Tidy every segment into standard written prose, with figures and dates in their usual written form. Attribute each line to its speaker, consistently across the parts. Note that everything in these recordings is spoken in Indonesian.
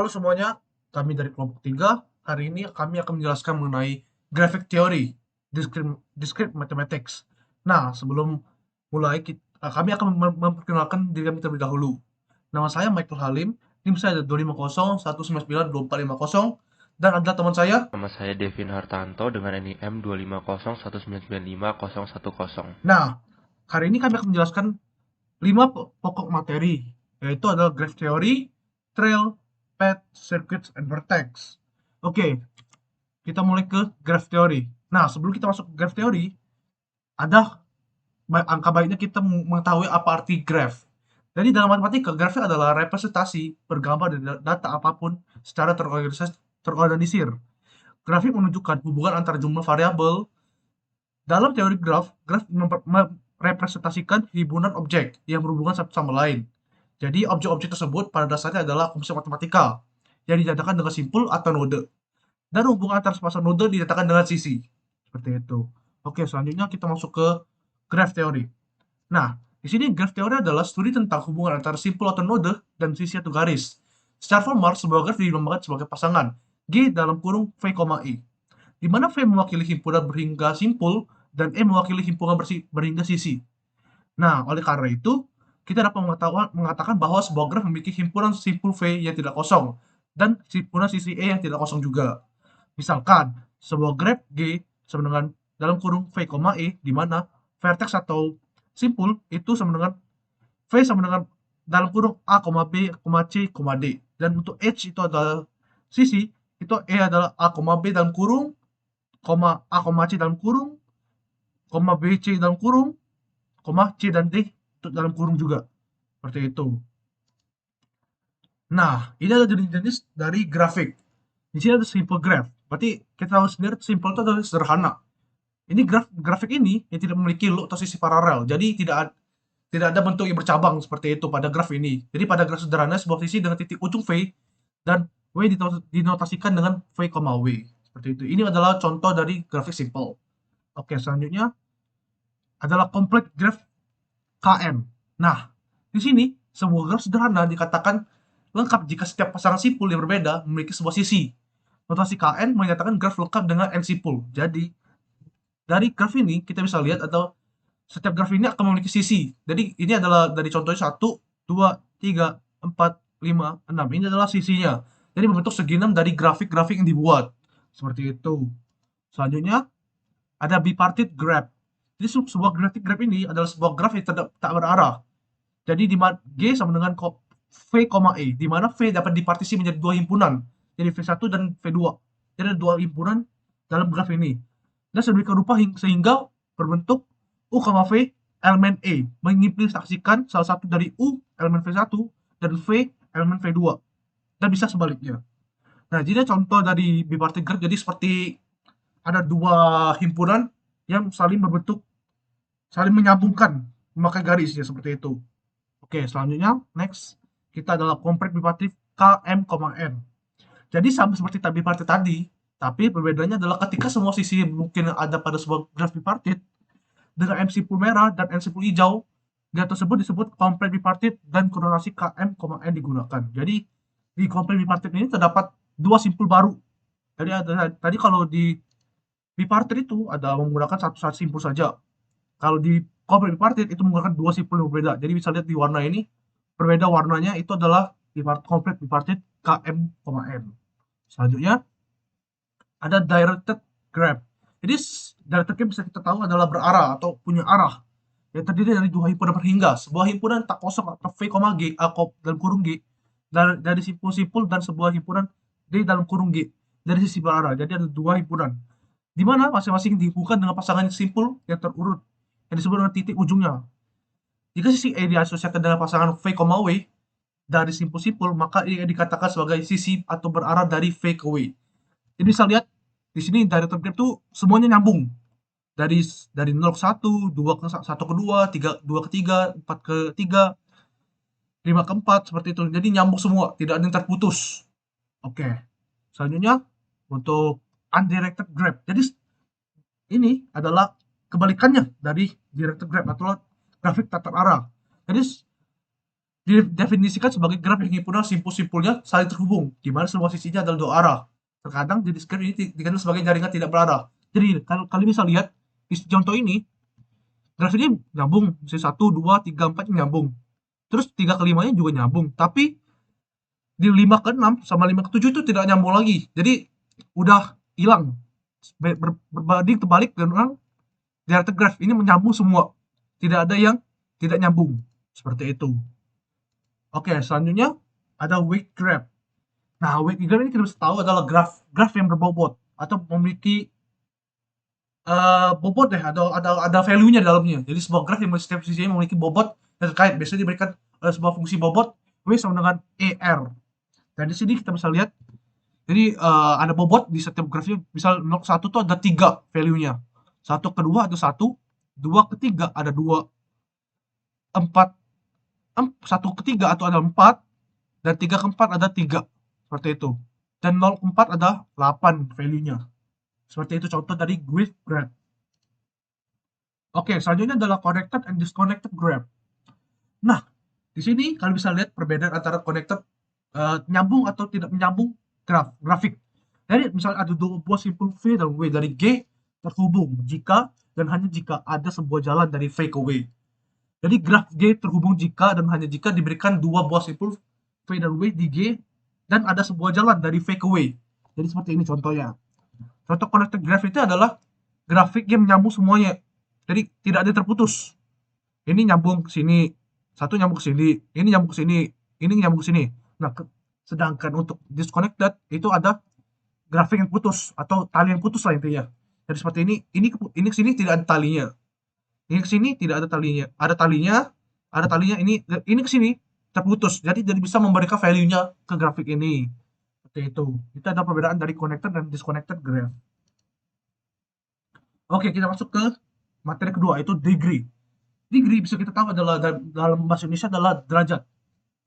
Speaker 1: Halo semuanya, kami dari kelompok 3. Hari ini kami akan menjelaskan mengenai graphic theory, discrete mathematics. Nah, sebelum mulai, kami akan memperkenalkan diri kami terlebih dahulu. Nama saya Michael Halim, NIM saya ada 250 199 2450, dan ada teman saya.
Speaker 2: Nama saya Devin Hartanto dengan NIM 25019951010.
Speaker 1: Nah, hari ini kami akan menjelaskan 5 pokok materi, yaitu adalah graph theory, trail, path, circuits, and vertex. Oke, kita mulai ke graph theory. Nah, sebelum kita masuk ke graph theory, ada angka baiknya kita mengetahui apa arti graph. Jadi dalam matematika, graph adalah representasi bergambar dari data apapun secara terorganisir. Grafik menunjukkan hubungan antara jumlah variabel. Dalam teori graph, graph merepresentasikan himpunan objek yang berhubungan satu sama lain. Jadi objek-objek tersebut pada dasarnya adalah fungsi matematika yang dinyatakan dengan simpul atau node. Dan hubungan antar sepasang node dinyatakan dengan sisi. Seperti itu. Oke, selanjutnya kita masuk ke graph theory. Nah, di sini graph theory adalah studi tentang hubungan antara simpul atau node dan sisi atau garis. Secara formal, sebuah graph dilambangkan sebagai pasangan G dalam kurung V, I, di mana V mewakili himpunan berhingga simpul dan E mewakili himpunan berhingga sisi. Nah, oleh karena itu, kita dapat mengatakan bahwa sebuah graf memiliki himpunan simpul V yang tidak kosong dan himpunan sisi E yang tidak kosong juga. Misalkan, sebuah graf G sama dengan dalam kurung V, E, di mana vertex atau simpul itu sama dengan V sama dengan dalam kurung A, B, C, D. Dan untuk H itu adalah sisi, itu E adalah A, B dalam kurung, A, C dalam kurung, B, C dalam kurung, C dan D untuk dalam kurung juga. Seperti itu. Nah, ini adalah jenis-jenis dari grafik. Di sini ada simple graph. Berarti kita tahu sendiri simple itu adalah sederhana. Ini grafik ini yang tidak memiliki loop atau sisi paralel. Jadi tidak ada bentuk yang bercabang seperti itu pada graf ini. Jadi pada graf sederhana sebuah sisi dengan titik ujung V dan W dinotasikan dengan V, W. Seperti itu. Ini adalah contoh dari grafik simple. Oke, selanjutnya adalah complete graph KM. Nah, di sini sebuah graf sederhana dikatakan lengkap jika setiap pasangan simpul yang berbeda memiliki sebuah sisi. Notasi KN menyatakan graf lengkap dengan N simpul. Jadi, dari graf ini kita bisa lihat atau setiap graf ini akan memiliki sisi. Jadi, ini adalah dari contohnya 1, 2, 3, 4, 5, 6. Ini adalah sisinya. Jadi, membentuk segi 6 dari grafik-grafik yang dibuat. Seperti itu. Selanjutnya, ada bipartite graph. Jadi, sebuah grafik graph ini adalah sebuah graf yang tak berarah. Jadi di G sama dengan V, E, di mana V dapat dipartisi menjadi dua himpunan, jadi V1 dan V2. Jadi ada dua himpunan dalam graf ini. Dan sedemikian rupa sehingga berbentuk U, V elemen E, mengimplikasikan salah satu dari U elemen V1 dan V elemen V2. Dan bisa sebaliknya. Nah, jadi contoh dari bipartite graph jadi seperti ada dua himpunan yang saling berbentuk, saling menyambungkan memakai garis ya seperti itu. Oke, selanjutnya next kita adalah kompleks bipartit KM, N. Jadi sama seperti bipartit tadi, tapi perbedaannya adalah ketika semua sisi mungkin ada pada sebuah graf bipartit dengan M simpul merah dan N simpul hijau, graf tersebut disebut kompleks bipartit dan koordinasi KM, N digunakan. Jadi di kompleks bipartit ini terdapat dua simpul baru. Jadi tadi kalau di bipartit itu ada menggunakan satu simpul saja. Kalau di kompleks bipartit itu menggunakan dua simpul yang berbeda. Jadi bisa lihat di warna ini, berbeda warnanya itu adalah kompleks bipartit KM, N. Selanjutnya ada directed graph. Jadi directed graph bisa kita tahu adalah berarah atau punya arah yang terdiri dari dua himpunan berhingga. Sebuah himpunan tak kosong atau V, G, A dalam kurung G dari simpul-simpul dan sebuah himpunan D dalam kurung G dari sisi berarah. Jadi ada dua himpunan di mana masing-masing dihubungkan dengan pasangan simpul yang terurut yang disebut dengan titik ujungnya. Jika sisi E diasosiasikan dengan pasangan V, W dari simpul-simpul, maka ini dikatakan sebagai sisi atau berarah dari V ke W. Jadi bisa lihat di sini dari graph itu semuanya nyambung. Dari dari 0 ke 1, 2 ke 1 ke 2, 3 2 ke 3, 4 ke 3, 5 ke 4 seperti itu. Jadi nyambung semua, tidak ada yang terputus. Oke. Selanjutnya untuk undirected graph. Jadi ini adalah kebalikannya dari directed graph atau grafik tak terarah. Jadi didefinisikan sebagai graf yang himpunan simpul-simpulnya saling terhubung, di mana semua sisinya adalah dua arah. Terkadang jenis graf ini dikenal sebagai jaringan tidak berarah. Jadi kalau kalian bisa lihat di contoh ini, graf ini nyambung, misalnya 1, 2, 3, 4 nyambung. Terus 3 ke 5-nya juga nyambung, tapi di 5 ke 6 sama 5 ke 7 itu tidak nyambung lagi. Jadi udah hilang. Berbanding terbalik dengan directed graph ini menyambung semua. Tidak ada yang tidak nyambung. Seperti itu. Oke, selanjutnya ada weight graph. Nah, weight graph ini kita bisa tahu adalah graf yang berbobot atau memiliki bobot deh, ada value-nya di dalamnya. Jadi sebuah graf yang setiap sisinya memiliki bobot yang terkait. Biasanya diberikan sebuah fungsi bobot W sama dengan ER. Dan di sini kita bisa lihat, jadi ada bobot di setiap grafnya. Misal 0 ke 1 tuh ada 3 value-nya. 1 ke 2 ada 1, 2 ke 3 ada 2, 4 1 ke 3 atau ada 4, dan 3 ke 4 ada 3. Seperti itu. Dan 0 ke 4 ada 8 value-nya. Seperti itu contoh dari width graph. Oke, selanjutnya adalah connected and disconnected graph. Nah, di sini kalian bisa lihat perbedaan antara connected, nyambung atau tidak menyambung grafik. Jadi misalnya ada dua buah simpul V dan W dari G terhubung jika dan hanya jika ada sebuah jalan dari V ke W. Jadi graf G terhubung jika dan hanya jika diberikan dua buah simpul V dan W di G dan ada sebuah jalan dari V ke W. Jadi seperti ini contohnya. Contoh connected graph itu adalah grafik yang menyambung semuanya. Jadi tidak ada yang terputus. Ini nyambung ke sini, satu nyambung ke sini, ini nyambung ke sini, ini nyambung ke sini. Nah, sedangkan untuk disconnected itu ada grafik yang putus atau tali yang putus lah intinya. Jadi seperti ini ke sini tidak ada talinya. Ini ke sini tidak ada talinya. Ada talinya ini ke sini terputus. Jadi jadi bisa memberikan value-nya ke grafik ini. Seperti itu. Itu ada perbedaan dari connected dan disconnected graph. Oke, kita masuk ke materi kedua, yaitu degree. Degree bisa kita tahu adalah dalam bahasa Indonesia adalah derajat.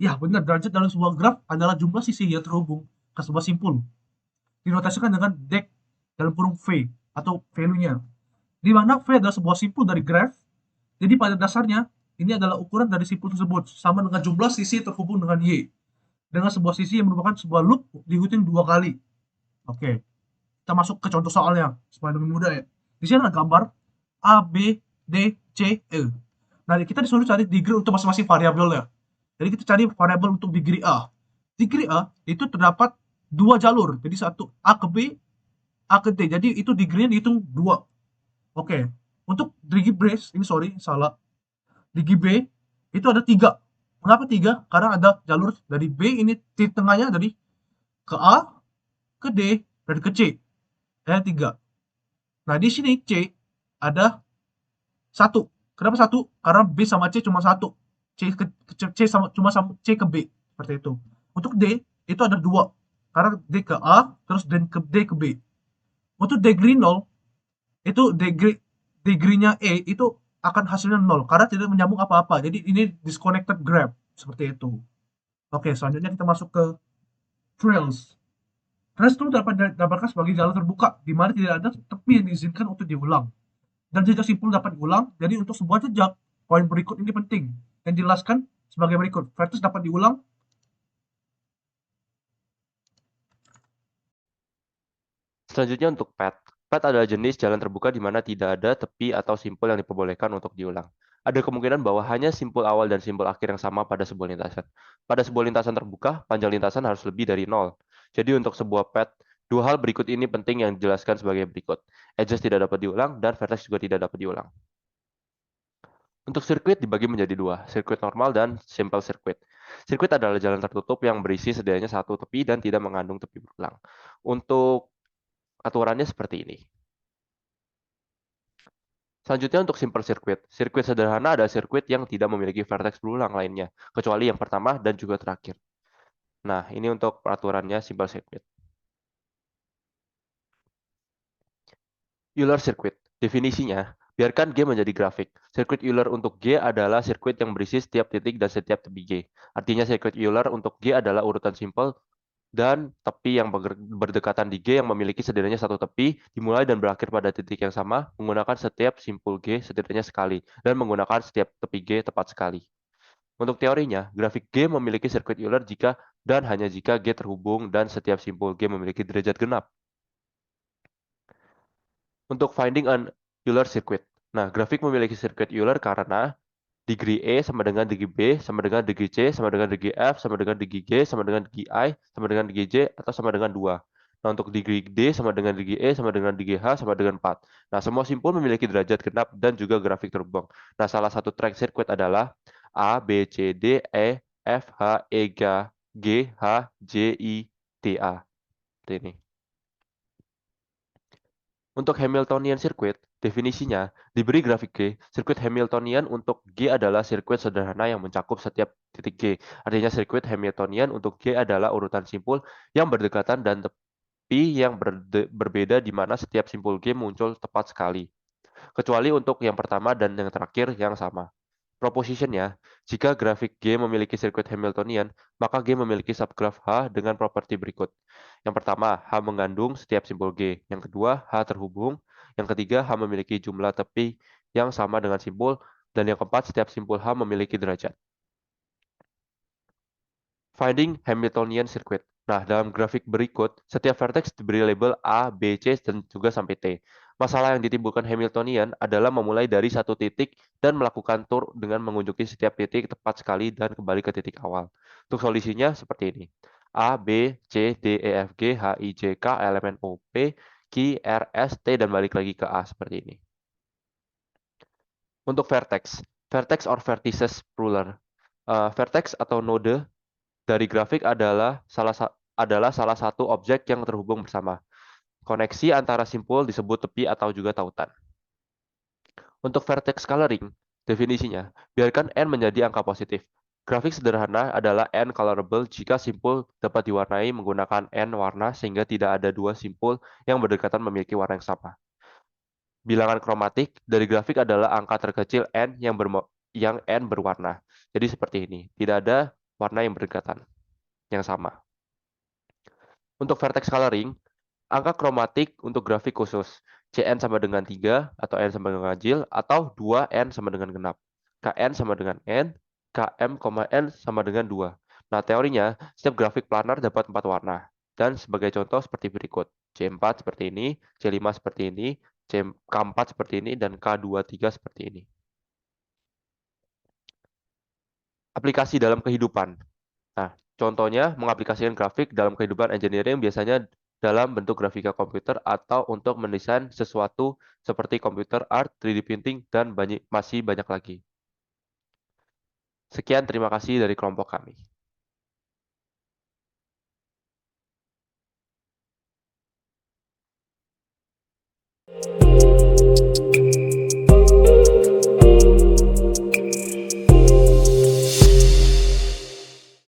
Speaker 1: Ya, benar, derajat dalam sebuah graf adalah jumlah sisi yang terhubung ke sebuah simpul. Dinotasikan dengan dek dalam kurung V atau value-nya. Di mana V adalah sebuah simpul dari graf. Jadi pada dasarnya ini adalah ukuran dari simpul tersebut sama dengan jumlah sisi terhubung dengan Y. Dengan sebuah sisi yang merupakan sebuah loop diikutin 2 kali. Oke. Kita masuk ke contoh soalnya supaya lebih mudah ya. Di sini ada gambar A, B, D, C, E. Nah, kita disuruh cari degree untuk masing-masing variabelnya. Jadi kita cari variabel untuk degree A. Degree A itu terdapat dua jalur. Jadi satu A ke B, A ke D. Jadi itu degree-nya dihitung 2. Oke. Untuk degree B, ini sorry, salah. Degree B itu ada 3. Kenapa 3? Karena ada jalur dari B ini titik tengahnya dari ke A, ke D, dan ke C. Ada 3. Nah, di sini C ada 1. Kenapa 1? Karena B sama C cuma 1. C sama cuma sama C ke B, seperti itu. Untuk D itu ada 2. Karena D ke A terus D ke B. Untuk degree 0 itu degree-nya E itu akan hasilnya 0 karena tidak menyambung apa-apa. Jadi ini disconnected graph, seperti itu. Oke, selanjutnya kita masuk ke trails. Trails itu dapat didapatkan sebagai jalan terbuka di mana tidak ada tepi yang diizinkan untuk diulang. Dan jejak simpul dapat diulang. Jadi untuk sebuah jejak, poin berikut ini penting. Yang dijelaskan sebagai berikut. Vertex dapat diulang.
Speaker 2: Selanjutnya untuk pad. Pad adalah jenis jalan terbuka di mana tidak ada tepi atau simpul yang diperbolehkan untuk diulang. Ada kemungkinan bahwa hanya simpul awal dan simpul akhir yang sama pada sebuah lintasan. Pada sebuah lintasan terbuka, panjang lintasan harus lebih dari 0. Jadi untuk sebuah pad, dua hal berikut ini penting yang dijelaskan sebagai berikut. Edges tidak dapat diulang dan vertex juga tidak dapat diulang. Untuk sirkuit dibagi menjadi dua, sirkuit normal dan simple circuit. Sirkuit adalah jalan tertutup yang berisi setidaknya satu tepi dan tidak mengandung tepi berulang. Untuk aturannya seperti ini. Selanjutnya untuk simple circuit. Sirkuit sederhana adalah sirkuit yang tidak memiliki vertex berulang lainnya, kecuali yang pertama dan juga terakhir. Nah, ini untuk peraturannya simple circuit. Euler circuit. Definisinya, biarkan G menjadi grafik. Sirkuit Euler untuk G adalah sirkuit yang berisi setiap titik dan setiap tepi G. Artinya sirkuit Euler untuk G adalah urutan simpel dan tepi yang berdekatan di G yang memiliki setidaknya satu tepi dimulai dan berakhir pada titik yang sama menggunakan setiap simpul G setidaknya sekali dan menggunakan setiap tepi G tepat sekali. Untuk teorinya, grafik G memiliki sirkuit Euler jika dan hanya jika G terhubung dan setiap simpul G memiliki derajat genap. Untuk finding an Euler circuit. Nah, grafik memiliki sirkuit Euler karena degree E sama dengan degree B sama dengan degree C sama dengan degree F sama dengan degree G sama dengan degree I sama dengan degree J atau sama dengan 2. Nah, untuk degree D sama dengan degree E sama dengan degree H sama dengan 4. Nah, semua simpul memiliki derajat genap dan juga grafik terhubung. Nah, salah satu track circuit adalah A, B, C, D, E, F, H, E, G, H, J, I, T, A. Seperti ini. Untuk Hamiltonian circuit, definisinya diberi grafik G. Sirkuit Hamiltonian untuk G adalah sirkuit sederhana yang mencakup setiap titik G. Artinya sirkuit Hamiltonian untuk G adalah urutan simpul yang berdekatan dan tepi yang berbeda di mana setiap simpul G muncul tepat sekali. Kecuali untuk yang pertama dan yang terakhir yang sama. Propositionnya, jika grafik G memiliki sirkuit Hamiltonian, maka G memiliki subgraf H dengan properti berikut. Yang pertama, H mengandung setiap simpul G. Yang kedua, H terhubung. Yang ketiga, H memiliki jumlah tepi yang sama dengan simpul. Dan yang keempat, setiap simpul H memiliki derajat. Finding Hamiltonian circuit. Nah, dalam grafik berikut, setiap vertex diberi label A, B, C, dan juga sampai T. Masalah yang ditimbulkan Hamiltonian adalah memulai dari satu titik dan melakukan tour dengan mengunjungi setiap titik tepat sekali dan kembali ke titik awal. Untuk solusinya seperti ini. A, B, C, D, E, F, G, H, I, J, K, elemen O, P, Q, R, S, T, dan balik lagi ke A seperti ini. Untuk vertex or vertices ruler. Vertex atau node dari grafik adalah salah satu objek yang terhubung bersama. Koneksi antara simpul disebut tepi atau juga tautan. Untuk vertex coloring, definisinya, biarkan n menjadi angka positif. Grafik sederhana adalah n colorable jika simpul dapat diwarnai menggunakan n warna sehingga tidak ada dua simpul yang berdekatan memiliki warna yang sama. Bilangan kromatik dari grafik adalah angka terkecil n yang n berwarna. Jadi seperti ini, tidak ada warna yang berdekatan yang sama. Untuk vertex coloring, angka kromatik untuk grafik khusus. Cn sama dengan 3 atau N sama dengan ganjil atau 2N sama dengan genap. Kn sama dengan N, Km, N sama dengan 2. Nah, teorinya, setiap grafik planar dapat 4 warna. Dan sebagai contoh seperti berikut. C4 seperti ini, C5 seperti ini, K4 seperti ini, dan K23 seperti ini. Aplikasi dalam kehidupan. Nah, contohnya mengaplikasikan grafik dalam kehidupan engineering biasanya dalam bentuk grafika komputer atau untuk mendesain sesuatu seperti komputer art, 3D printing, dan masih banyak lagi. Sekian, terima kasih dari kelompok kami.